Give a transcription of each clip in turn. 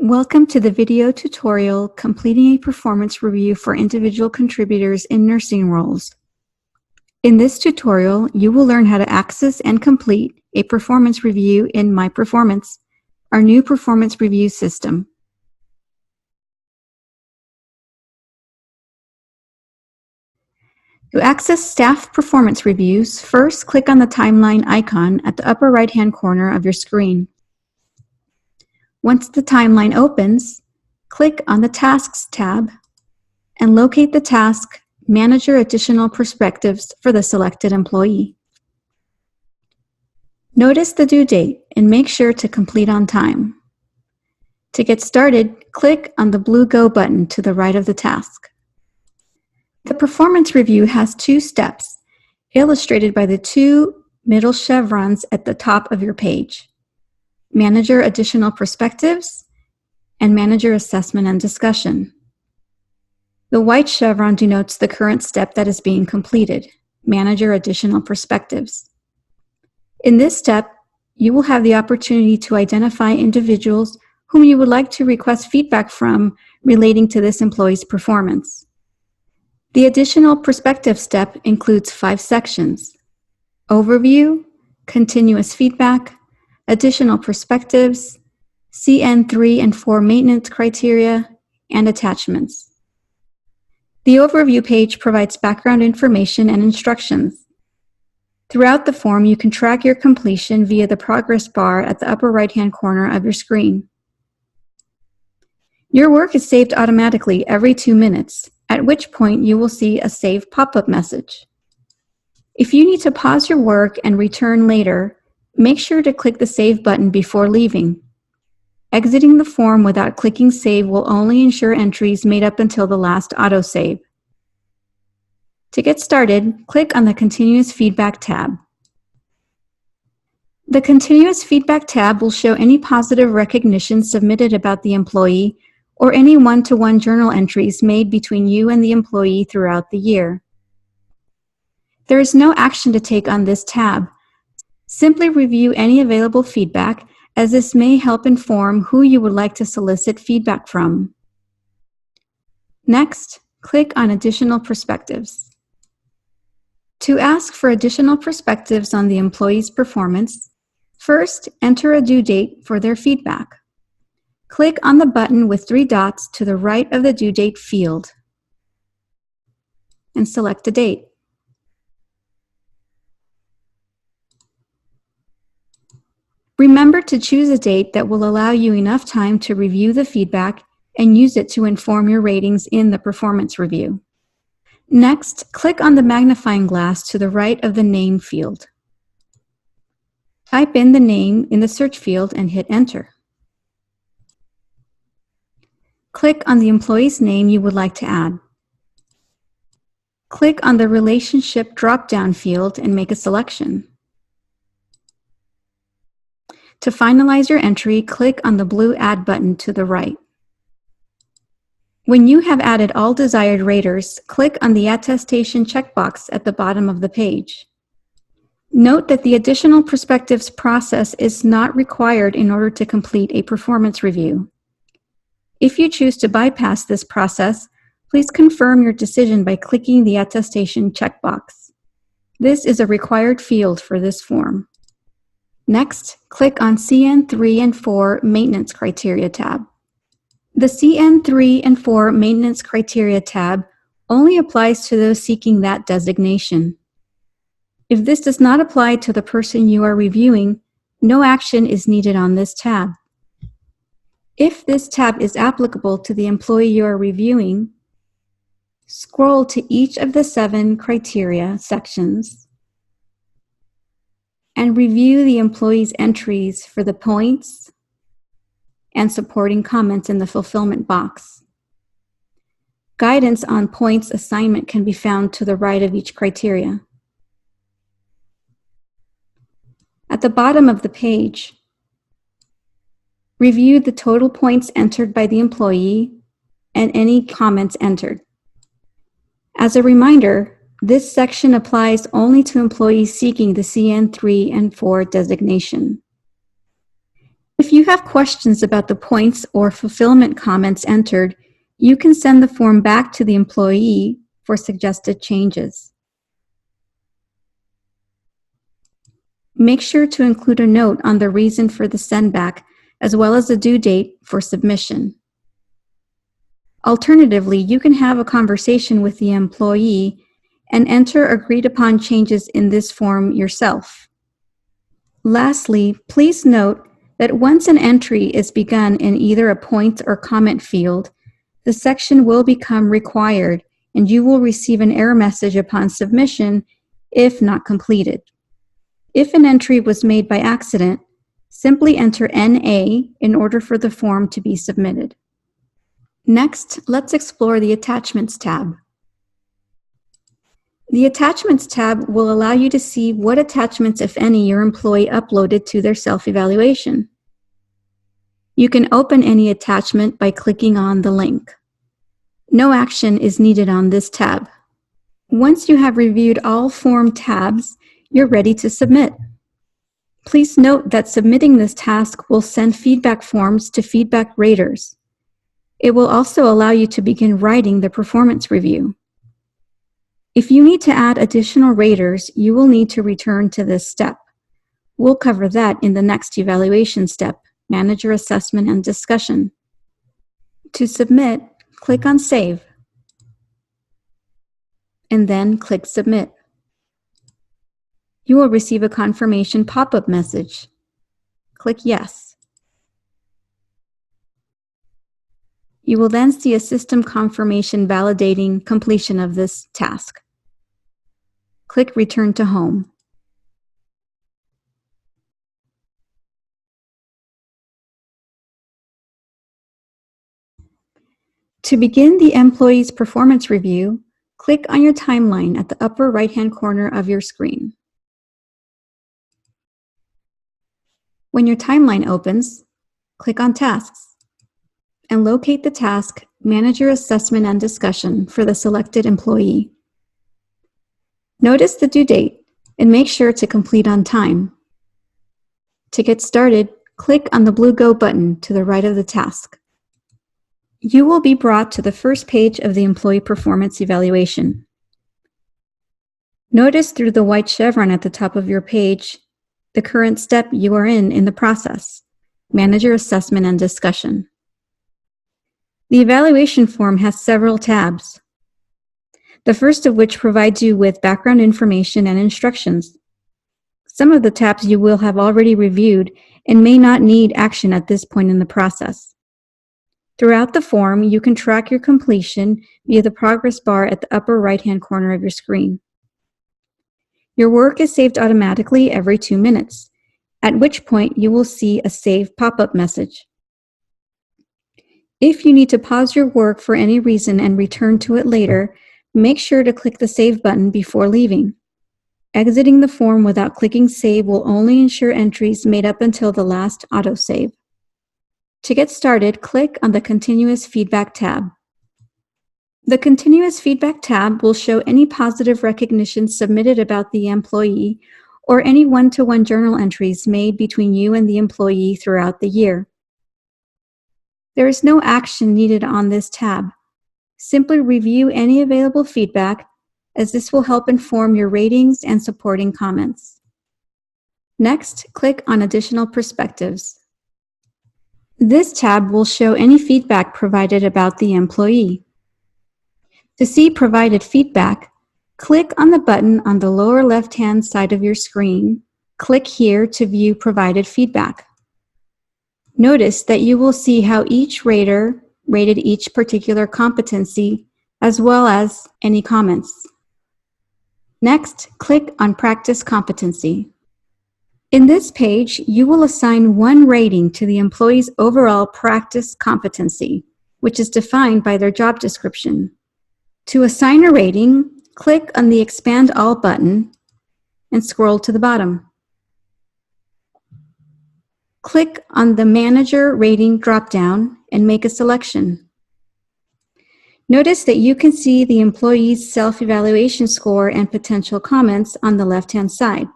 Welcome to the video tutorial completing a performance review for individual contributors in nursing roles. In this tutorial, you will learn how to access and complete a performance review in My Performance, our new performance review system. To access staff performance reviews, first click on the timeline icon at the upper right-hand corner of your screen. Once the timeline opens, click on the Tasks tab and locate the task Manager Additional Perspectives for the selected employee. Notice the due date and make sure to complete on time. To get started, click on the blue Go button to the right of the task. The performance review has two steps, illustrated by the two middle chevrons at the top of your page: Manager Additional Perspectives and Manager Assessment and Discussion. The white chevron denotes the current step that is being completed, Manager Additional Perspectives. In this step, you will have the opportunity to identify individuals whom you would like to request feedback from relating to this employee's performance. The Additional Perspective step includes 5 sections: Overview, Continuous Feedback, Additional Perspectives, CN3 and 4 Maintenance Criteria, and Attachments. The overview page provides background information and instructions. Throughout the form, you can track your completion via the progress bar at the upper right-hand corner of your screen. Your work is saved automatically every 2 minutes, at which point you will see a Save pop-up message. If you need to pause your work and return later, make sure to click the Save button before leaving. Exiting the form without clicking Save will only ensure entries made up until the last autosave. To get started, click on the Continuous Feedback tab. The Continuous Feedback tab will show any positive recognition submitted about the employee or any one-to-one journal entries made between you and the employee throughout the year. There is no action to take on this tab. Simply review any available feedback, as this may help inform who you would like to solicit feedback from. Next, click on Additional Perspectives. To ask for additional perspectives on the employee's performance, first enter a due date for their feedback. Click on the button with 3 dots to the right of the due date field and select a date. Remember to choose a date that will allow you enough time to review the feedback and use it to inform your ratings in the performance review. Next, click on the magnifying glass to the right of the name field. Type in the name in the search field and hit Enter. Click on the employee's name you would like to add. Click on the Relationship drop-down field and make a selection. To finalize your entry, click on the blue Add button to the right. When you have added all desired raters, click on the Attestation checkbox at the bottom of the page. Note that the Additional Perspectives process is not required in order to complete a performance review. If you choose to bypass this process, please confirm your decision by clicking the Attestation checkbox. This is a required field for this form. Next, click on CN3 and 4 Maintenance Criteria tab. The CN3 and 4 Maintenance Criteria tab only applies to those seeking that designation. If this does not apply to the person you are reviewing, no action is needed on this tab. If this tab is applicable to the employee you are reviewing, scroll to each of the 7 criteria sections and review the employee's entries for the points and supporting comments in the fulfillment box. Guidance on points assignment can be found to the right of each criteria. At the bottom of the page, review the total points entered by the employee and any comments entered. As a reminder, this section applies only to employees seeking the CN3 and 4 designation. If you have questions about the points or fulfillment comments entered, you can send the form back to the employee for suggested changes. Make sure to include a note on the reason for the sendback, as well as the due date for submission. Alternatively, you can have a conversation with the employee and enter agreed-upon changes in this form yourself. Lastly, please note that once an entry is begun in either a point or comment field, the section will become required and you will receive an error message upon submission if not completed. If an entry was made by accident, simply enter NA in order for the form to be submitted. Next, let's explore the Attachments tab. The Attachments tab will allow you to see what attachments, if any, your employee uploaded to their self-evaluation. You can open any attachment by clicking on the link. No action is needed on this tab. Once you have reviewed all form tabs, you're ready to submit. Please note that submitting this task will send feedback forms to feedback raters. It will also allow you to begin writing the performance review. If you need to add additional raters, you will need to return to this step. We'll cover that in the next evaluation step, Manager Assessment and Discussion. To submit, click on Save, and then click Submit. You will receive a confirmation pop-up message. Click Yes. You will then see a system confirmation validating completion of this task. Click Return to Home. To begin the employee's performance review, click on your timeline at the upper right-hand corner of your screen. When your timeline opens, click on Tasks and locate the task Manager Assessment and Discussion for the selected employee. Notice the due date and make sure to complete on time. To get started, click on the blue Go button to the right of the task. You will be brought to the first page of the employee performance evaluation. Notice through the white chevron at the top of your page the current step you are in the process, Manager Assessment and Discussion. The evaluation form has several tabs, the first of which provides you with background information and instructions. Some of the tabs you will have already reviewed and may not need action at this point in the process. Throughout the form, you can track your completion via the progress bar at the upper right-hand corner of your screen. Your work is saved automatically every 2 minutes, at which point you will see a Save pop-up message. If you need to pause your work for any reason and return to it later, make sure to click the Save button before leaving. Exiting the form without clicking Save will only ensure entries made up until the last autosave. To get started, click on the Continuous Feedback tab. The Continuous Feedback tab will show any positive recognition submitted about the employee or any one-to-one journal entries made between you and the employee throughout the year. There is no action needed on this tab. Simply review any available feedback, as this will help inform your ratings and supporting comments. Next, click on Additional Perspectives. This tab will show any feedback provided about the employee. To see provided feedback, click on the button on the lower left-hand side of your screen. Click here to view provided feedback. Notice that you will see how each rater rated each particular competency, as well as any comments. Next, click on Practice Competency. In this page, you will assign one rating to the employee's overall practice competency, which is defined by their job description. To assign a rating, click on the Expand All button and scroll to the bottom. Click on the Manager Rating drop-down and make a selection. Notice that you can see the employee's self-evaluation score and potential comments on the left-hand side.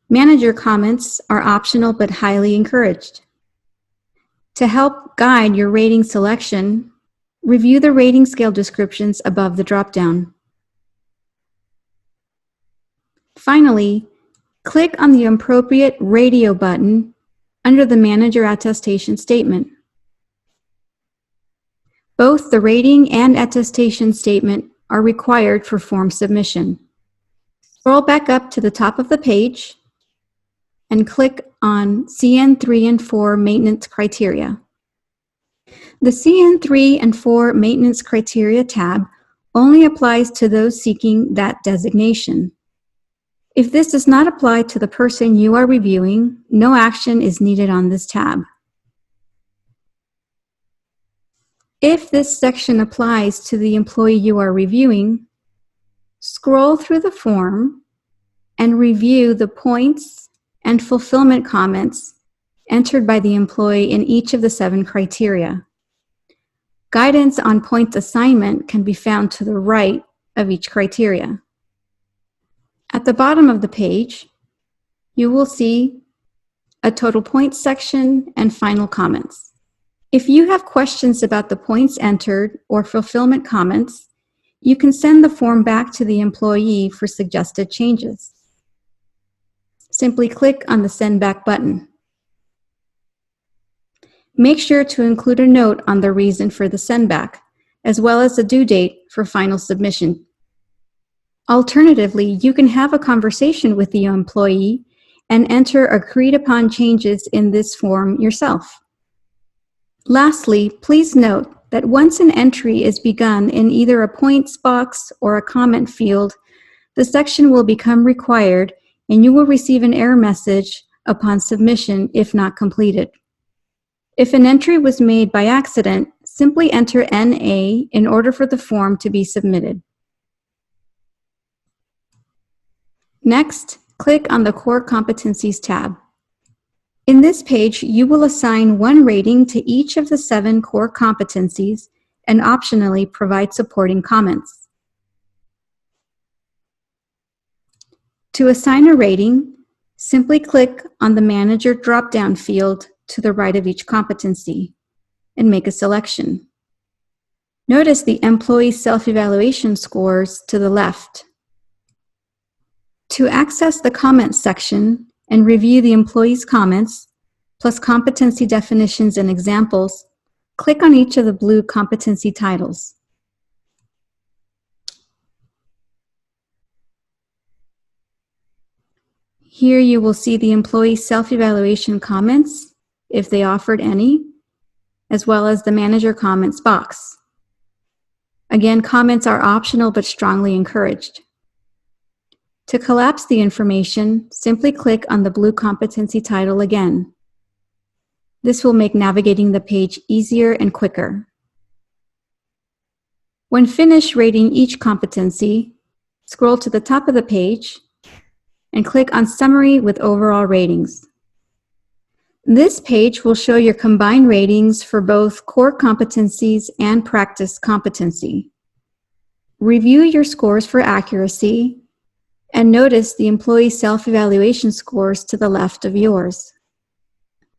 Manager comments are optional but highly encouraged. To help guide your rating selection, review the rating scale descriptions above the drop-down. Finally, click on the appropriate radio button under the Manager Attestation Statement. Both the rating and attestation statement are required for form submission. Scroll back up to the top of the page and click on CN3 and 4 Maintenance Criteria. The CN3 and 4 Maintenance Criteria tab only applies to those seeking that designation. If this does not apply to the person you are reviewing, no action is needed on this tab. If this section applies to the employee you are reviewing, scroll through the form and review the points and fulfillment comments entered by the employee in each of the 7 criteria. Guidance on points assignment can be found to the right of each criteria. At the bottom of the page, you will see a total points section and final comments. If you have questions about the points entered or fulfillment comments, you can send the form back to the employee for suggested changes. Simply click on the Send Back button. Make sure to include a note on the reason for the sendback, as well as the due date for final submission. Alternatively, you can have a conversation with the employee and enter agreed-upon changes in this form yourself. Lastly, please note that once an entry is begun in either a points box or a comment field, the section will become required and you will receive an error message upon submission if not completed. If an entry was made by accident, simply enter NA in order for the form to be submitted. Next, click on the Core Competencies tab. In this page, you will assign 1 rating to each of the 7 core competencies and optionally provide supporting comments. To assign a rating, simply click on the Manager drop-down field to the right of each competency and make a selection. Notice the employee self-evaluation scores to the left. To access the comments section and review the employee's comments, plus competency definitions and examples, click on each of the blue competency titles. Here you will see the employee self-evaluation comments, if they offered any, as well as the manager comments box. Again, comments are optional but strongly encouraged. To collapse the information, simply click on the blue competency title again. This will make navigating the page easier and quicker. When finished rating each competency, scroll to the top of the page and click on Summary with Overall Ratings. This page will show your combined ratings for both core competencies and practice competency. Review your scores for accuracy and notice the employee self-evaluation scores to the left of yours.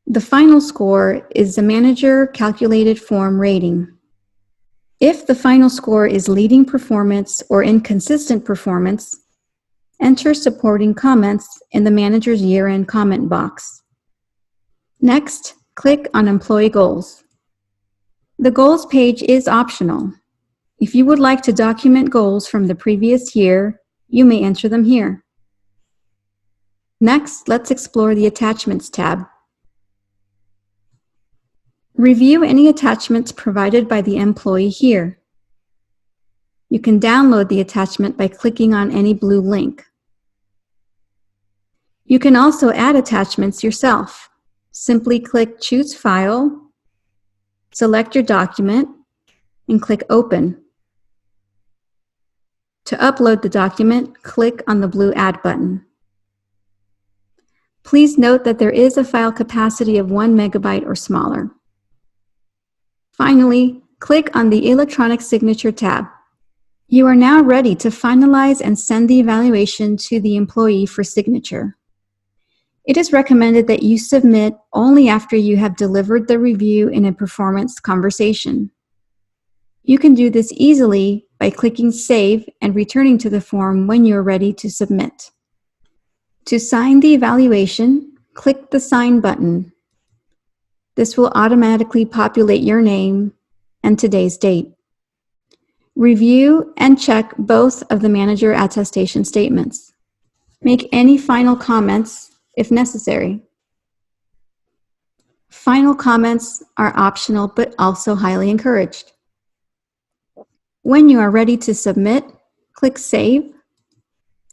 The final score is the manager calculated form rating. If the final score is leading performance or inconsistent performance, enter supporting comments in the manager's year-end comment box. Next, click on Employee Goals. The Goals page is optional. If you would like to document goals from the previous year, you may enter them here. Next, let's explore the Attachments tab. Review any attachments provided by the employee here. You can download the attachment by clicking on any blue link. You can also add attachments yourself. Simply click Choose File, select your document, and click Open. To upload the document, click on the blue Add button. Please note that there is a file capacity of 1 megabyte or smaller. Finally, click on the Electronic Signature tab. You are now ready to finalize and send the evaluation to the employee for signature. It is recommended that you submit only after you have delivered the review in a performance conversation. You can do this easily by clicking Save and returning to the form when you are ready to submit. To sign the evaluation, click the Sign button. This will automatically populate your name and today's date. Review and check both of the manager attestation statements. Make any final comments if necessary. Final comments are optional but also highly encouraged. When you are ready to submit, click Save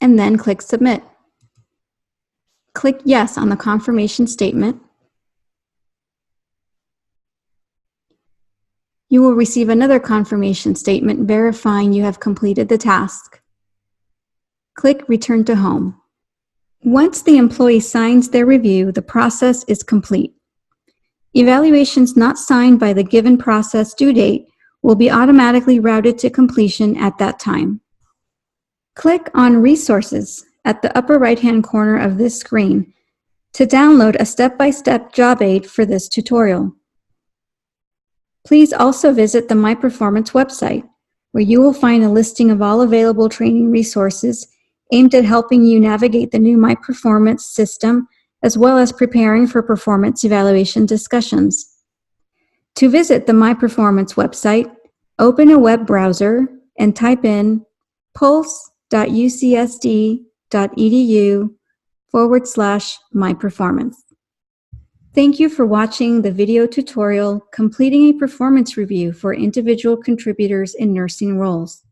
and then click Submit. Click Yes on the confirmation statement. You will receive another confirmation statement verifying you have completed the task. Click Return to Home. Once the employee signs their review, the process is complete. Evaluations not signed by the given process due date will be automatically routed to completion at that time. Click on Resources at the upper right-hand corner of this screen to download a step-by-step job aid for this tutorial. Please also visit the My Performance website, where you will find a listing of all available training resources aimed at helping you navigate the new My Performance system, as well as preparing for performance evaluation discussions. To visit the My Performance website, open a web browser and type in pulse.ucsd.edu/myperformance. Thank you for watching the video tutorial Completing a Performance Review for Individual Contributors in Nursing Roles.